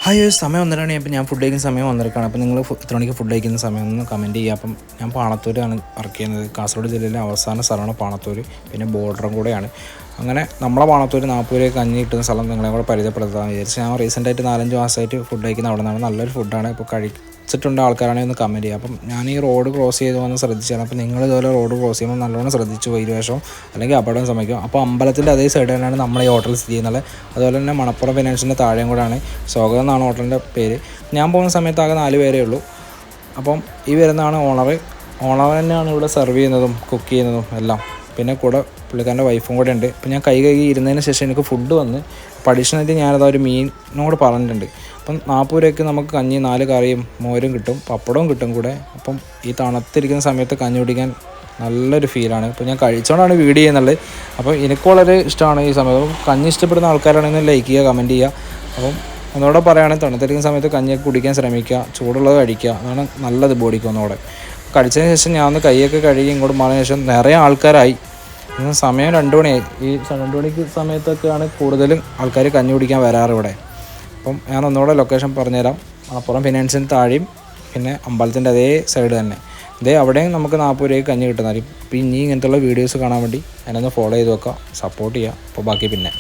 Hi സമയം 1:30 അപ്പോൾ ഞാൻ ഫുഡ് കഴിക്കുന്ന സമയം 1:30 അപ്പോൾ നിങ്ങൾ എത്ര മണിക്ക് ഫുഡ് കഴിക്കുന്ന സമയം ഒന്ന് കമൻറ്റ് ചെയ്യുക. അപ്പം ഞാൻ പാണത്തൂരാണ് വർക്ക് ചെയ്യുന്നത്. കാസർഗോഡ് ജില്ലയിലെ അവസാന സ്ഥലമാണ് പാണത്തൂർ, പിന്നെ ബോർഡറും കൂടെയാണ്. അങ്ങനെ നമ്മളെ പാണത്തൂർ 40 രൂപ കഞ്ഞി കിട്ടുന്ന സ്ഥലം നിങ്ങളെ കൂടെ പരിചയപ്പെടുത്താമെന്ന് വിചാരിച്ചു. ഞാൻ റീസെൻ്റായിട്ട് 4-5 മാസമായിട്ട് ഫുഡ് കഴിക്കുന്ന അവിടെ നിന്നാണ്. നല്ലൊരു ഫുഡാണ്. ഇപ്പോൾ കഴിച്ചിട്ടുണ്ട് ആൾക്കാരാണെങ്കിൽ ഒന്ന് കമൻറ്റ് ചെയ്യുക. അപ്പം ഞാൻ ഈ റോഡ് ക്രോസ് ചെയ്ത് വന്ന് ശ്രദ്ധിച്ചാണ്. അപ്പോൾ നിങ്ങൾ ഇതുപോലെ റോഡ് ക്രോസ് ചെയ്യുമ്പോൾ നല്ലോണം ശ്രദ്ധിച്ചു പോയി ഇരുവശവും അല്ലെങ്കിൽ അപകടം സംഭവിക്കും. അപ്പോൾ അമ്പലത്തിൻ്റെ അതേ സൈഡ് തന്നെയാണ് നമ്മുടെ ഈ ഹോട്ടൽ സ്ഥിതി ചെയ്യുന്നത്. അതുപോലെ തന്നെ മണപ്പുറം ഫിനാൻസിൻ്റെ താഴെയും കൂടെയാണ്. സ്വാഗതം എന്നാണ് ഹോട്ടലിൻ്റെ പേര്. ഞാൻ പോകുന്ന സമയത്ത് ആകെ 4 പേരേ ഉള്ളൂ. അപ്പം ഈ വരുന്നതാണ് ഓണർ തന്നെയാണ് ഇവിടെ സെർവ് ചെയ്യുന്നതും കുക്ക് ചെയ്യുന്നതും എല്ലാം. പിന്നെ കൂടെ പുള്ളിക്കാരൻ്റെ വൈഫും കൂടെ ഉണ്ട്. ഇപ്പം ഞാൻ കൈ കഴുകി ഇരുന്നതിന് ശേഷം എനിക്ക് ഫുഡ് വന്ന് അഡീഷണലായിട്ട് ഞാനത് ഒരു മീനോട് പറഞ്ഞിട്ടുണ്ട്. അപ്പം 40 രൂപയ്ക്ക് നമുക്ക് കഞ്ഞി 4 കറിയും മോരും കിട്ടും, പപ്പടവും കിട്ടും കൂടെ. അപ്പം ഈ തണുത്തിരിക്കുന്ന സമയത്ത് കഞ്ഞി കുടിക്കാൻ നല്ലൊരു ഫീലാണ്. ഇപ്പോൾ ഞാൻ കഴിച്ചുകൊണ്ടാണ് വീഡിയോ ചെയ്യുന്നുള്ളത്. അപ്പോൾ എനിക്ക് വളരെ ഇഷ്ടമാണ് ഈ സമയം. കഞ്ഞി ഇഷ്ടപ്പെടുന്ന ആൾക്കാരാണെങ്കിൽ ലൈക്ക് ചെയ്യുക, കമൻറ്റ് ചെയ്യുക. അപ്പം ഒന്നുകൂടെ പറയുകയാണെങ്കിൽ തണുത്തിരിക്കുന്ന സമയത്ത് കഞ്ഞിയൊക്കെ കുടിക്കാൻ ശ്രമിക്കുക, ചൂടുള്ളത് കഴിക്കുക, അതാണ് നല്ലത് ബോഡിക്ക്. ഒന്നുകൂടെ കഴിച്ചതിന് ശേഷം ഞാൻ ഒന്ന് കൈയൊക്കെ കഴുകി ഇങ്ങോട്ട് മാറിയതിന് ശേഷം നിറയെ ആൾക്കാരായി. സമയം 2 മണിയായി. ഈ 2 മണിക്ക് സമയത്തൊക്കെയാണ് കൂടുതലും ആൾക്കാർ കഞ്ഞി കുടിക്കാൻ വരാറ് ഇവിടെ. അപ്പം ഞാൻ ഒന്നുകൂടെ ലൊക്കേഷൻ പറഞ്ഞുതരാം. അപ്പുറം ഫിനാൻസിന് താഴെയും പിന്നെ അമ്പലത്തിൻ്റെ അതേ സൈഡ് തന്നെ. അവിടെയും നമുക്ക് 40 രൂപയ്ക്ക് കഞ്ഞി കിട്ടുന്നതായിരിക്കും. അപ്പോൾ ഇനി ഇങ്ങനത്തുള്ള വീഡിയോസ് കാണാൻ വേണ്ടി എന്നെ ഒന്ന് ഫോളോ ചെയ്ത് വെക്കുക, സപ്പോർട്ട് ചെയ്യുക. അപ്പോൾ ബാക്കി പിന്നെ